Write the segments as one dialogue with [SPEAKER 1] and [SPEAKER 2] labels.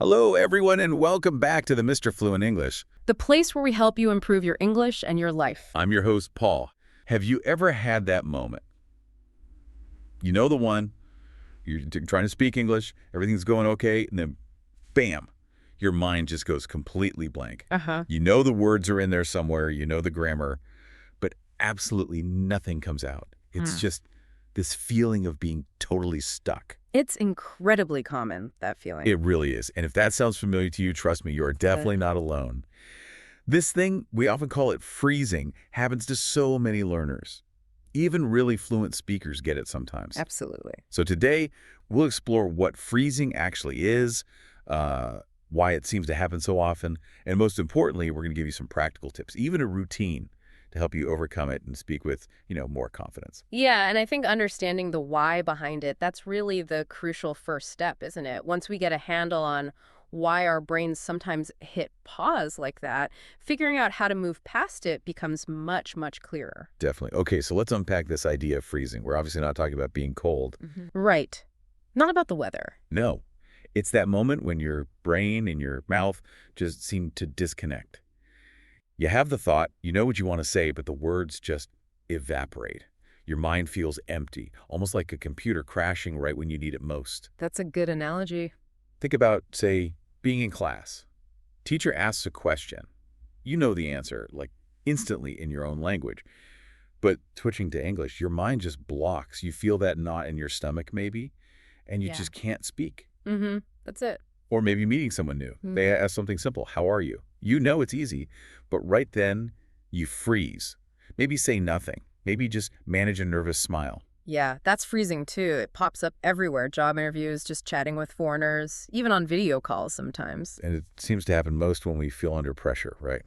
[SPEAKER 1] Hello, everyone, and welcome back to the Mr. Fluent English.
[SPEAKER 2] The place where we help you improve your English and your life.
[SPEAKER 1] I'm your host, Paul. Have you ever had that moment? You know the one, you're trying to speak English, everything's going okay, and then bam, your mind just goes completely blank.
[SPEAKER 2] Uh-huh.
[SPEAKER 1] You know the words are in there somewhere, you know the grammar, but absolutely nothing comes out. It's just this feeling of being totally stuck.
[SPEAKER 2] It's incredibly common, that feeling.
[SPEAKER 1] It really is. And if that sounds familiar to you, trust me, you're definitely not alone. This thing, we often call it freezing, happens to so many learners. Even really fluent speakers get it sometimes.
[SPEAKER 2] Absolutely.
[SPEAKER 1] So today, we'll explore what freezing actually is, why it seems to happen so often, and most importantly, we're going to give you some practical tips, even a routine to help you overcome it and speak with, more confidence.
[SPEAKER 2] Yeah, and I think understanding the why behind it, that's really the crucial first step, isn't it? Once we get a handle on why our brains sometimes hit pause like that, figuring out how to move past it becomes much, much clearer.
[SPEAKER 1] Definitely. Okay, so let's unpack this idea of freezing. We're obviously not talking about being cold.
[SPEAKER 2] Right. Not about the weather.
[SPEAKER 1] No, it's that moment when your brain and your mouth just seem to disconnect. You have the thought, you know what you want to say, but the words just evaporate. Your mind feels empty, almost like a computer crashing right when you need it most.
[SPEAKER 2] That's a good analogy.
[SPEAKER 1] Think about, say, being in class. Teacher asks a question. You know the answer, like instantly in your own language. But switching to English, your mind just blocks. You feel that knot in your stomach maybe, and you
[SPEAKER 2] Yeah.
[SPEAKER 1] just can't speak.
[SPEAKER 2] That's it.
[SPEAKER 1] Or maybe meeting someone new. They ask something simple, how are you? You know it's easy, but right then you freeze. Maybe say nothing. Maybe just manage a nervous smile.
[SPEAKER 2] Yeah, that's freezing too. It pops up everywhere. Job interviews, just chatting with foreigners, even on video calls sometimes.
[SPEAKER 1] And it seems to happen most when we feel under pressure, right?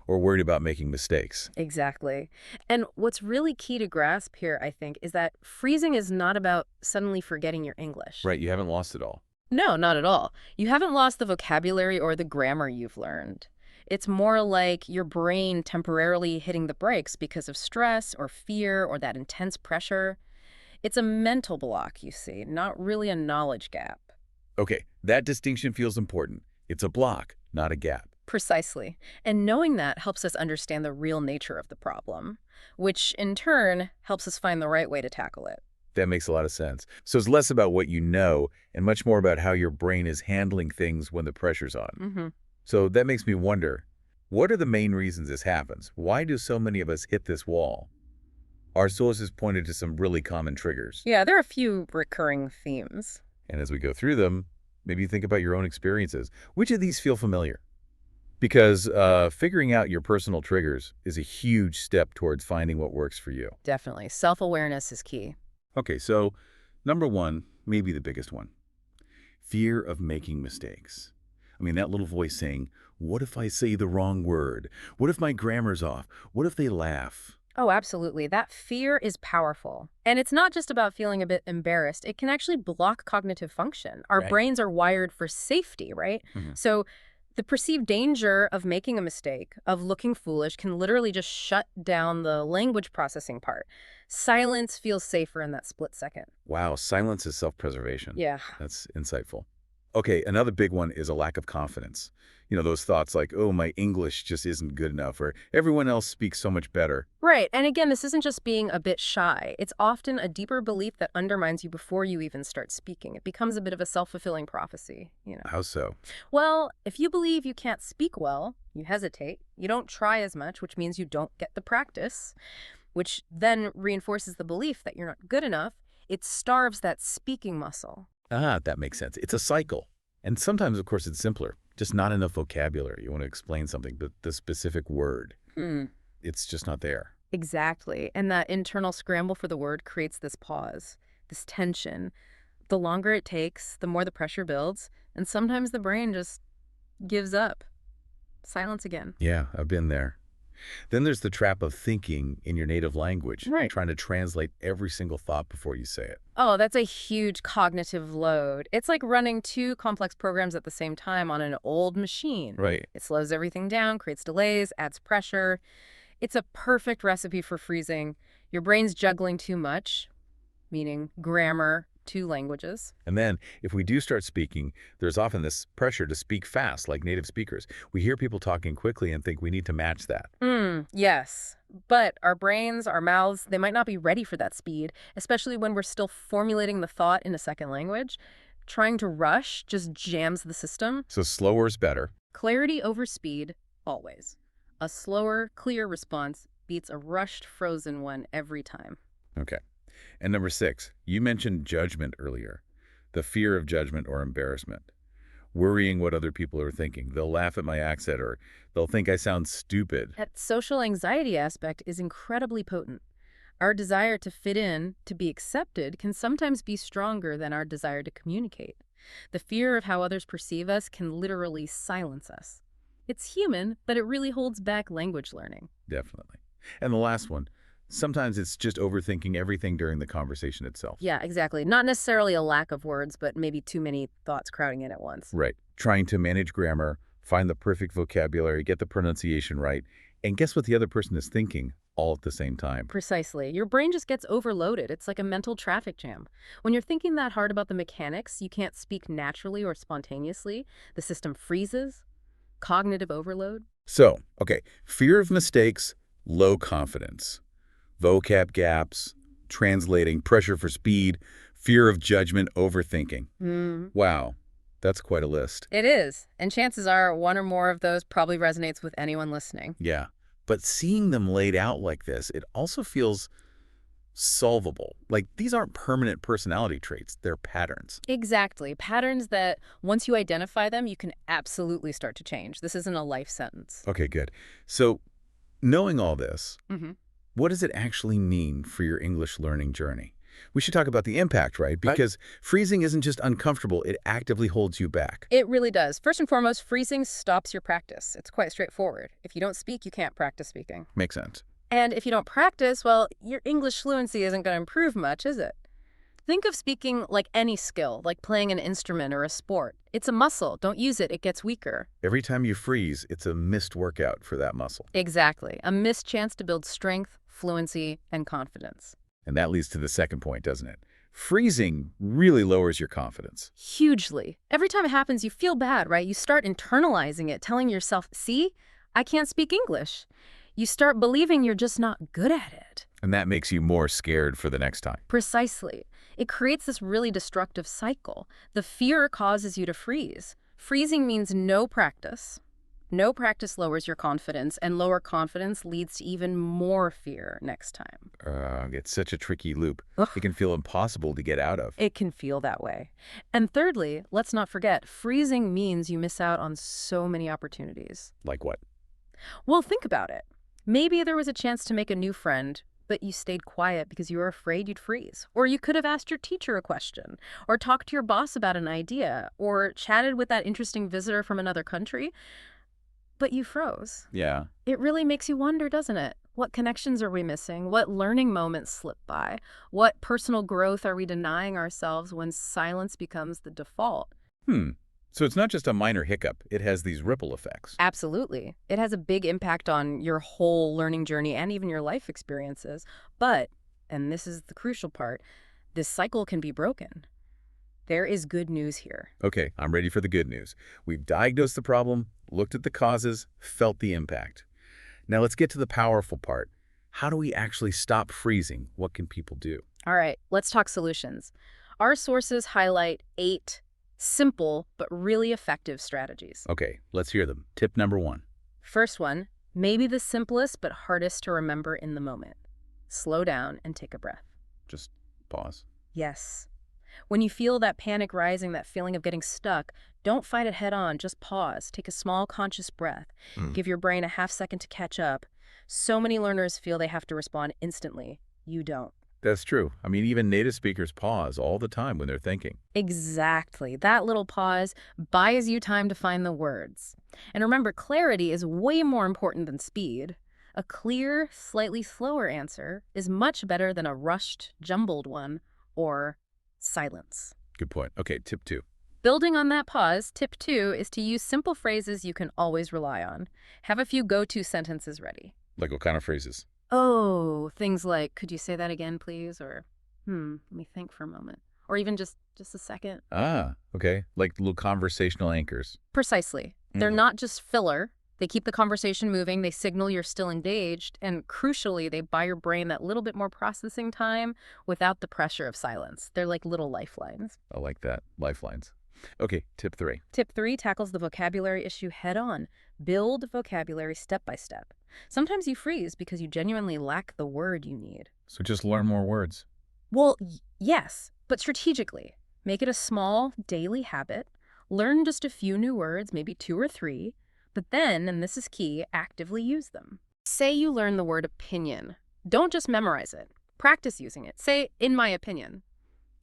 [SPEAKER 1] Or worried about making mistakes.
[SPEAKER 2] Exactly. And what's really key to grasp here, I think, is that freezing is not about suddenly forgetting your English.
[SPEAKER 1] Right, you haven't lost it all.
[SPEAKER 2] No, not at all. You haven't lost the vocabulary or the grammar you've learned. It's more like your brain temporarily hitting the brakes because of stress or fear or that intense pressure. It's a mental block, you see, not really a knowledge gap.
[SPEAKER 1] Okay, that distinction feels important. It's a block, not a gap.
[SPEAKER 2] Precisely. And knowing that helps us understand the real nature of the problem, which in turn helps us find the right way to tackle it.
[SPEAKER 1] That makes a lot of sense. So it's less about what you know and much more about how your brain is handling things when the pressure's on. So that makes me wonder, what are the main reasons this happens? Why do so many of us hit this wall? Our sources pointed to some really common triggers.
[SPEAKER 2] Yeah, there are a few recurring themes.
[SPEAKER 1] And as we go through them, maybe think about your own experiences. Which of these feel familiar? Because figuring out your personal triggers is a huge step towards finding what works for you.
[SPEAKER 2] Definitely. Self-awareness is key.
[SPEAKER 1] Okay, so number one, maybe the biggest one, fear of making mistakes. I mean, that little voice saying, what if I say the wrong word? What if my grammar's off? What if they laugh?
[SPEAKER 2] Oh, absolutely. That fear is powerful. And it's not just about feeling a bit embarrassed. It can actually block cognitive function. Our
[SPEAKER 1] Right.
[SPEAKER 2] brains are wired for safety, right?
[SPEAKER 1] Mhm.
[SPEAKER 2] So the perceived danger of making a mistake, of looking foolish, can literally just shut down the language processing part. Silence feels safer in that split second.
[SPEAKER 1] Wow, silence is self-preservation.
[SPEAKER 2] Yeah.
[SPEAKER 1] That's insightful. Okay, another big one is a lack of confidence. You know, those thoughts like, oh, my English just isn't good enough, or everyone else speaks so much better.
[SPEAKER 2] Right. And again, this isn't just being a bit shy. It's often a deeper belief that undermines you before you even start speaking. It becomes a bit of a self-fulfilling prophecy.
[SPEAKER 1] How so?
[SPEAKER 2] Well, if you believe you can't speak well, you hesitate, you don't try as much, which means you don't get the practice, which then reinforces the belief that you're not good enough. It starves that speaking muscle.
[SPEAKER 1] Ah, that makes sense. It's a cycle. And sometimes, of course, it's simpler. Just not enough vocabulary. You want to explain something, but the specific word, it's just not there.
[SPEAKER 2] Exactly. And that internal scramble for the word creates this pause, this tension. The longer it takes, the more the pressure builds, and sometimes the brain just gives up. Silence again.
[SPEAKER 1] Yeah, I've been there. Then there's the trap of thinking in your native language,
[SPEAKER 2] Right.
[SPEAKER 1] trying to translate every single thought before you say it.
[SPEAKER 2] Oh, that's a huge cognitive load. It's like running two complex programs at the same time on an old machine.
[SPEAKER 1] Right.
[SPEAKER 2] It slows everything down, creates delays, adds pressure. It's a perfect recipe for freezing. Your brain's juggling too much, meaning grammar, 2 languages.
[SPEAKER 1] And then, if we do start speaking, there's often this pressure to speak fast, like native speakers. We hear people talking quickly and think we need to match that.
[SPEAKER 2] Yes. But our brains, our mouths, they might not be ready for that speed, especially when we're still formulating the thought in a second language. Trying to rush just jams the system.
[SPEAKER 1] So slower is better.
[SPEAKER 2] Clarity over speed, always. A slower, clear response beats a rushed, frozen one every time.
[SPEAKER 1] Okay. And number 6, you mentioned judgment earlier. The fear of judgment or embarrassment. Worrying what other people are thinking. They'll laugh at my accent or they'll think I sound stupid.
[SPEAKER 2] That social anxiety aspect is incredibly potent. Our desire to fit in, to be accepted, can sometimes be stronger than our desire to communicate. The fear of how others perceive us can literally silence us. It's human, but it really holds back language learning.
[SPEAKER 1] Definitely. And the last one, sometimes it's just overthinking everything during the conversation itself.
[SPEAKER 2] Yeah, exactly. Not necessarily a lack of words, but maybe too many thoughts crowding in at once.
[SPEAKER 1] Right. Trying to manage grammar, find the perfect vocabulary, get the pronunciation right, and guess what the other person is thinking all at the same time.
[SPEAKER 2] Precisely. Your brain just gets overloaded. It's like a mental traffic jam. When you're thinking that hard about the mechanics, you can't speak naturally or spontaneously. The system freezes. Cognitive overload.
[SPEAKER 1] So, okay, fear of mistakes, low confidence, vocab gaps, translating, pressure for speed, fear of judgment, overthinking. Wow, that's quite a list.
[SPEAKER 2] It is. And chances are one or more of those probably resonates with anyone listening.
[SPEAKER 1] Yeah, but seeing them laid out like this, it also feels solvable. Like these aren't permanent personality traits, they're patterns.
[SPEAKER 2] Exactly. Patterns that once you identify them, you can absolutely start to change. This isn't a life sentence.
[SPEAKER 1] Okay, good. So knowing all this,
[SPEAKER 2] Mm-hmm.
[SPEAKER 1] what does it actually mean for your English learning journey? We should talk about the impact, right? Because freezing isn't just uncomfortable, it actively holds you back.
[SPEAKER 2] It really does. First and foremost, freezing stops your practice. It's quite straightforward. If you don't speak, you can't practice speaking.
[SPEAKER 1] Makes sense.
[SPEAKER 2] And if you don't practice, well, your English fluency isn't going to improve much, is it? Think of speaking like any skill, like playing an instrument or a sport. It's a muscle. Don't use it. It gets weaker.
[SPEAKER 1] Every time you freeze, it's a missed workout for that muscle.
[SPEAKER 2] Exactly. A missed chance to build strength, fluency, and confidence.
[SPEAKER 1] And that leads to the second point, doesn't it? Freezing really lowers your confidence.
[SPEAKER 2] Hugely. Every time it happens, you feel bad, right? You start internalizing it, telling yourself, see, I can't speak English. You start believing you're just not good at it.
[SPEAKER 1] And that makes you more scared for the next time.
[SPEAKER 2] Precisely. It creates this really destructive cycle. The fear causes you to freeze. Freezing means no practice. No practice lowers your confidence, and lower confidence leads to even more fear next time.
[SPEAKER 1] It's such a tricky loop.
[SPEAKER 2] Ugh.
[SPEAKER 1] It can feel impossible to get out of.
[SPEAKER 2] It can feel that way. And thirdly, let's not forget, freezing means you miss out on so many opportunities.
[SPEAKER 1] Like what?
[SPEAKER 2] Well, think about it. Maybe there was a chance to make a new friend, but you stayed quiet because you were afraid you'd freeze. Or you could have asked your teacher a question, or talked to your boss about an idea, or chatted with that interesting visitor from another country. But you froze.
[SPEAKER 1] Yeah.
[SPEAKER 2] It really makes you wonder, doesn't it? What connections are we missing? What learning moments slip by? What personal growth are we denying ourselves when silence becomes the default?
[SPEAKER 1] So it's not just a minor hiccup. It has these ripple effects.
[SPEAKER 2] Absolutely. It has a big impact on your whole learning journey and even your life experiences. But, and this is the crucial part, this cycle can be broken. There is good news here.
[SPEAKER 1] Okay, I'm ready for the good news. We've diagnosed the problem, looked at the causes, felt the impact. Now let's get to the powerful part. How do we actually stop freezing? What can people do?
[SPEAKER 2] All right, let's talk solutions. Our sources highlight 8 simple but really effective strategies.
[SPEAKER 1] Okay, let's hear them. Tip number 1.
[SPEAKER 2] First one, maybe the simplest but hardest to remember in the moment. Slow down and take a breath.
[SPEAKER 1] Just pause.
[SPEAKER 2] Yes. When you feel that panic rising, that feeling of getting stuck, don't fight it head on. Just pause. Take a small conscious breath. Give your brain a half second to catch up. So many learners feel they have to respond instantly. You don't.
[SPEAKER 1] That's true. I mean, even native speakers pause all the time when they're thinking.
[SPEAKER 2] Exactly. That little pause buys you time to find the words. And remember, clarity is way more important than speed. A clear, slightly slower answer is much better than a rushed, jumbled one or silence.
[SPEAKER 1] Good point. Okay, tip 2.
[SPEAKER 2] Building on that pause, tip 2 is to use simple phrases you can always rely on. Have a few go-to sentences ready.
[SPEAKER 1] Like what kind of phrases?
[SPEAKER 2] Oh, things like, could you say that again, please? Or, let me think for a moment. or even just a second.
[SPEAKER 1] Ah, okay. Like little conversational anchors.
[SPEAKER 2] Precisely. They're
[SPEAKER 1] Mm.
[SPEAKER 2] not just filler. They keep the conversation moving, they signal you're still engaged, and crucially, they buy your brain that little bit more processing time without the pressure of silence. They're like little lifelines.
[SPEAKER 1] I like that. Lifelines. Okay, tip 3.
[SPEAKER 2] Tip 3 tackles the vocabulary issue head on. Build vocabulary step by step. Sometimes you freeze because you genuinely lack the word you need.
[SPEAKER 1] So just learn more words.
[SPEAKER 2] Well, yes, but strategically. Make it a small, daily habit. Learn just a few new words, maybe 2 or 3, but then, and this is key, actively use them. Say you learn the word opinion. Don't just memorize it. Practice using it. Say, in my opinion,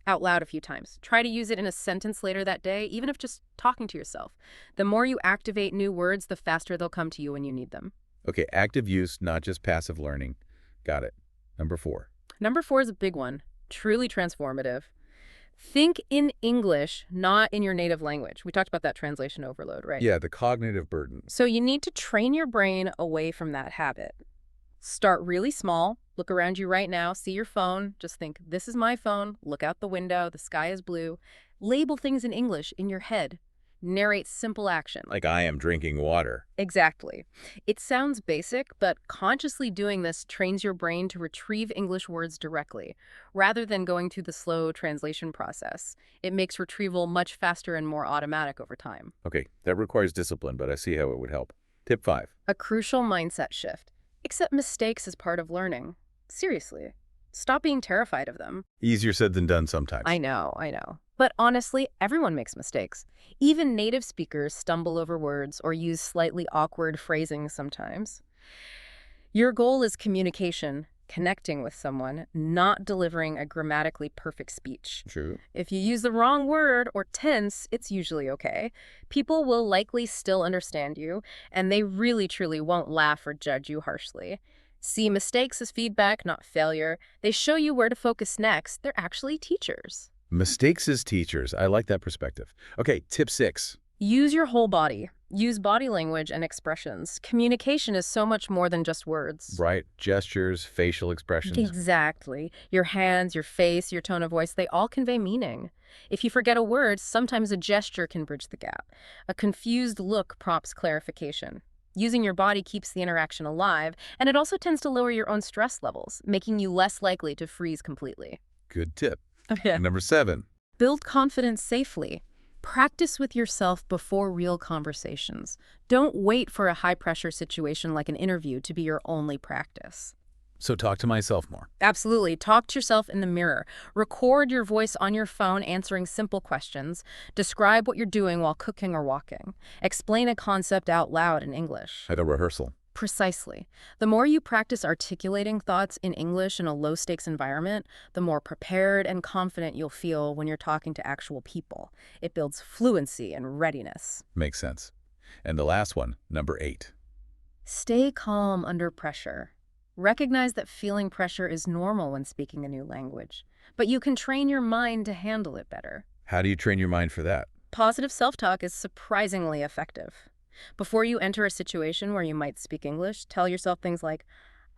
[SPEAKER 2] out loud a few times. Try to use it in a sentence later that day, even if just talking to yourself. The more you activate new words, the faster they'll come to you when you need them.
[SPEAKER 1] Okay, active use, not just passive learning. Got it. Number 4.
[SPEAKER 2] Number 4 is a big one, truly transformative. Think in English, not in your native language. We talked about that translation overload, right?
[SPEAKER 1] Yeah, the cognitive burden.
[SPEAKER 2] So you need to train your brain away from that habit. Start really small. Look around you right now. See your phone. Just think, this is my phone. Look out the window. The sky is blue. Label things in English in your head. Narrate simple action.
[SPEAKER 1] Like I am drinking water.
[SPEAKER 2] Exactly. It sounds basic, but consciously doing this trains your brain to retrieve English words directly, rather than going through the slow translation process. It makes retrieval much faster and more automatic over time.
[SPEAKER 1] Okay, that requires discipline, but I see how it would help. Tip 5.
[SPEAKER 2] A crucial mindset shift. Accept mistakes as part of learning. Seriously. Stop being terrified of them.
[SPEAKER 1] Easier said than done sometimes.
[SPEAKER 2] I know. But honestly, everyone makes mistakes. Even native speakers stumble over words or use slightly awkward phrasing sometimes. Your goal is communication, connecting with someone, not delivering a grammatically perfect speech.
[SPEAKER 1] True.
[SPEAKER 2] If you use the wrong word or tense, it's usually okay. People will likely still understand you, and they really truly won't laugh or judge you harshly. See mistakes as feedback, not failure. They show you where to focus next. They're actually teachers.
[SPEAKER 1] Mistakes as teachers. I like that perspective. Okay, tip 6.
[SPEAKER 2] Use your whole body. Use body language and expressions. Communication is so much more than just words.
[SPEAKER 1] Right. Gestures, facial expressions.
[SPEAKER 2] Exactly. Your hands, your face, your tone of voice, they all convey meaning. If you forget a word, sometimes a gesture can bridge the gap. A confused look prompts clarification. Using your body keeps the interaction alive, and it also tends to lower your own stress levels, making you less likely to freeze completely.
[SPEAKER 1] Good tip.
[SPEAKER 2] Yeah.
[SPEAKER 1] Number 7.
[SPEAKER 2] Build confidence safely. Practice with yourself before real conversations. Don't wait for a high-pressure situation like an interview to be your only practice.
[SPEAKER 1] So talk to myself more.
[SPEAKER 2] Absolutely. Talk to yourself in the mirror. Record your voice on your phone answering simple questions. Describe what you're doing while cooking or walking. Explain a concept out loud in English.
[SPEAKER 1] At a rehearsal.
[SPEAKER 2] Precisely. The more you practice articulating thoughts in English in a low-stakes environment, the more prepared and confident you'll feel when you're talking to actual people. It builds fluency and readiness.
[SPEAKER 1] Makes sense. And the last one, number 8.
[SPEAKER 2] Stay calm under pressure. Recognize that feeling pressure is normal when speaking a new language, but you can train your mind to handle it better.
[SPEAKER 1] How do you train your mind for that?
[SPEAKER 2] Positive self-talk is surprisingly effective. Before you enter a situation where you might speak English, tell yourself things like,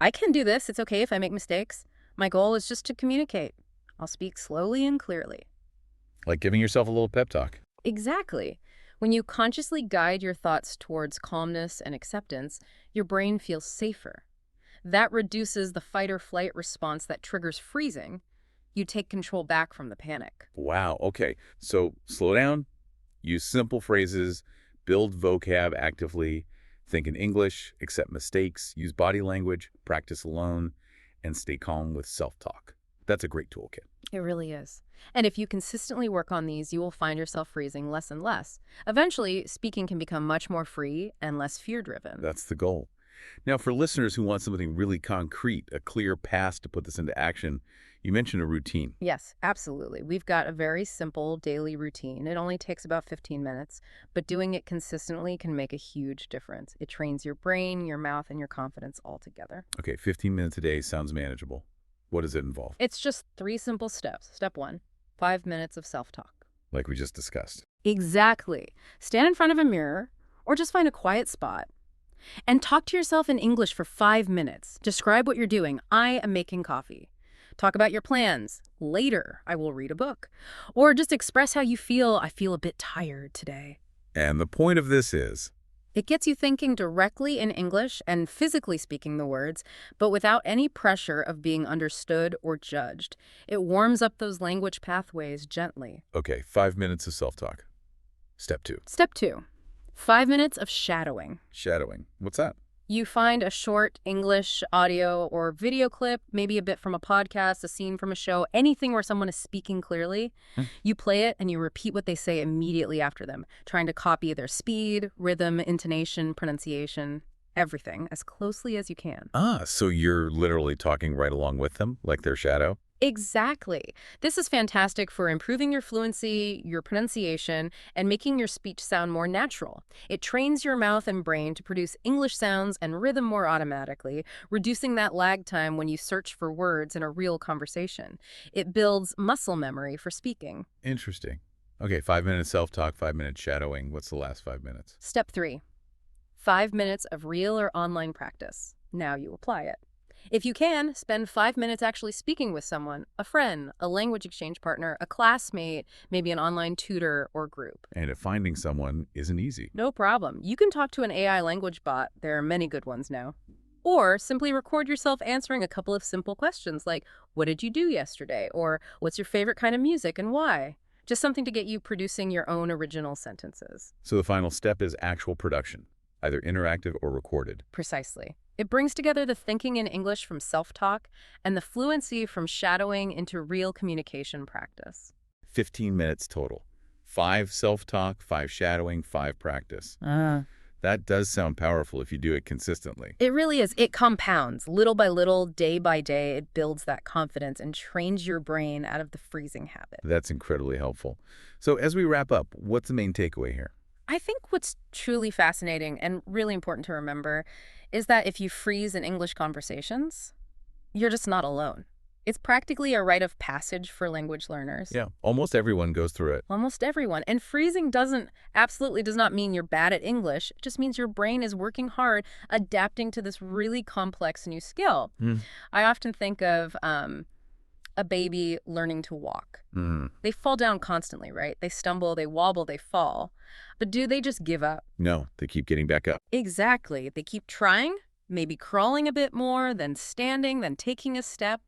[SPEAKER 2] I can do this, it's okay if I make mistakes. My goal is just to communicate. I'll speak slowly and clearly.
[SPEAKER 1] Like giving yourself a little pep talk.
[SPEAKER 2] Exactly. When you consciously guide your thoughts towards calmness and acceptance, your brain feels safer. That reduces the fight or flight response that triggers freezing. You take control back from the panic.
[SPEAKER 1] Wow, okay. So slow down, use simple phrases, build vocab actively, think in English, accept mistakes, use body language, practice alone, and stay calm with self-talk. That's a great toolkit.
[SPEAKER 2] It really is. And if you consistently work on these, you will find yourself freezing less and less. Eventually, speaking can become much more free and less fear-driven.
[SPEAKER 1] That's the goal. Now, for listeners who want something really concrete, a clear path to put this into action, you mentioned a routine.
[SPEAKER 2] Yes, absolutely. We've got a very simple daily routine. It only takes about 15 minutes, but doing it consistently can make a huge difference. It trains your brain, your mouth, and your confidence all together.
[SPEAKER 1] Okay, 15 minutes a day sounds manageable. What does it involve?
[SPEAKER 2] It's just 3 simple steps. Step 1, 5 minutes of self-talk.
[SPEAKER 1] Like we just discussed.
[SPEAKER 2] Exactly. Stand in front of a mirror or just find a quiet spot and talk to yourself in English for 5 minutes. Describe what you're doing. I am making coffee. Talk about your plans. Later, I will read a book. Or just express how you feel. I feel a bit tired today.
[SPEAKER 1] And the point of this is,
[SPEAKER 2] It gets you thinking directly in English and physically speaking the words, but without any pressure of being understood or judged. It warms up those language pathways gently.
[SPEAKER 1] okay, 5 minutes of self-talk. Step 2,
[SPEAKER 2] Step 2. 5 minutes of shadowing.
[SPEAKER 1] shadowing. What's that?
[SPEAKER 2] You find a short English audio or video clip, maybe a bit from a podcast, a scene from a show, anything where someone is speaking clearly.
[SPEAKER 1] Hmm.
[SPEAKER 2] You play it and you repeat what they say immediately after them, trying to copy their speed, rhythm, intonation, pronunciation, everything as closely as you can.
[SPEAKER 1] So you're literally talking right along with them, like their shadow?
[SPEAKER 2] Exactly. This is fantastic for improving your fluency, your pronunciation, and making your speech sound more natural. It trains your mouth and brain to produce English sounds and rhythm more automatically, reducing that lag time when you search for words in a real conversation. It builds muscle memory for speaking.
[SPEAKER 1] Interesting. Okay, 5 minutes self-talk, 5 minutes shadowing. What's the last 5 minutes?
[SPEAKER 2] Step 3. 5 minutes of real or online practice. Now you apply it. If you can, spend 5 minutes actually speaking with someone, a friend, a language exchange partner, a classmate, maybe an online tutor or group.
[SPEAKER 1] And if finding someone isn't easy.
[SPEAKER 2] No problem. You can talk to an AI language bot. There are many good ones now. Or simply record yourself answering a couple of simple questions like, what did you do yesterday? Or what's your favorite kind of music and why? Just something to get you producing your own original sentences.
[SPEAKER 1] So the final step is actual production, either interactive or recorded.
[SPEAKER 2] Precisely. It brings together the thinking in English from self-talk and the fluency from shadowing into real communication practice.
[SPEAKER 1] 15 minutes total. 5 self-talk, 5 shadowing, 5 practice. That does sound powerful if you do it consistently.
[SPEAKER 2] It really is. It compounds. Little by little, day by day, it builds that confidence and trains your brain out of the freezing habit.
[SPEAKER 1] That's incredibly helpful. So as we wrap up, what's the main takeaway here?
[SPEAKER 2] I think what's truly fascinating and really important to remember is that if you freeze in English conversations, you're just not alone. It's practically a rite of passage for language learners.
[SPEAKER 1] Yeah, almost everyone goes through it.
[SPEAKER 2] Almost everyone. And freezing absolutely does not mean you're bad at English. It just means your brain is working hard, adapting to this really complex new skill. I often think of a baby learning to walk. They fall down constantly, right? They stumble, they wobble, they fall. But do they just give up?
[SPEAKER 1] No, they keep getting back up.
[SPEAKER 2] Exactly. They keep trying, maybe crawling a bit more, then standing, then taking a step,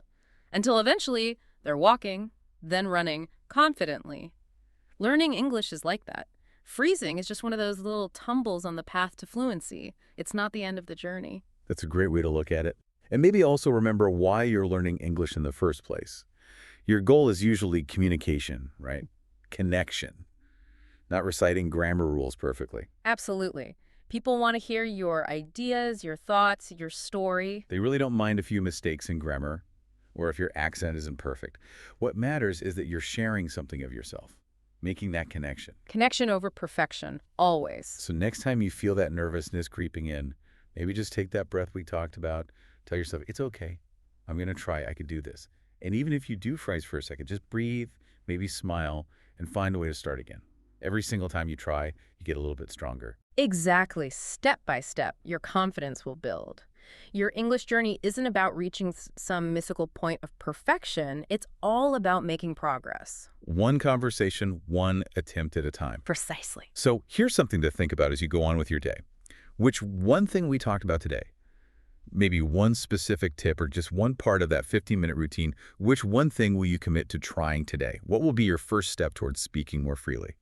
[SPEAKER 2] until eventually they're walking, then running confidently. Learning English is like that. Freezing is just one of those little tumbles on the path to fluency. It's not the end of the journey.
[SPEAKER 1] That's a great way to look at it. And maybe also remember why you're learning English in the first place. Your goal is usually communication, right? Connection, not reciting grammar rules perfectly.
[SPEAKER 2] Absolutely. People want to hear your ideas, your thoughts, your story.
[SPEAKER 1] They really don't mind a few mistakes in grammar or if your accent isn't perfect. What matters is that you're sharing something of yourself, making that connection.
[SPEAKER 2] Connection over perfection, always.
[SPEAKER 1] So next time you feel that nervousness creeping in, maybe just take that breath we talked about. Tell yourself, it's okay. I'm going to try. I could do this. And even if you do freeze for a second, just breathe, maybe smile, and find a way to start again. Every single time you try, you get a little bit stronger.
[SPEAKER 2] Exactly. Step by step, your confidence will build. Your English journey isn't about reaching some mythical point of perfection. It's all about making progress.
[SPEAKER 1] One conversation, one attempt at a time.
[SPEAKER 2] Precisely.
[SPEAKER 1] So here's something to think about as you go on with your day. Which one thing we talked about today, maybe one specific tip or just one part of that 15-minute routine, which one thing will you commit to trying today? What will be your first step towards speaking more freely?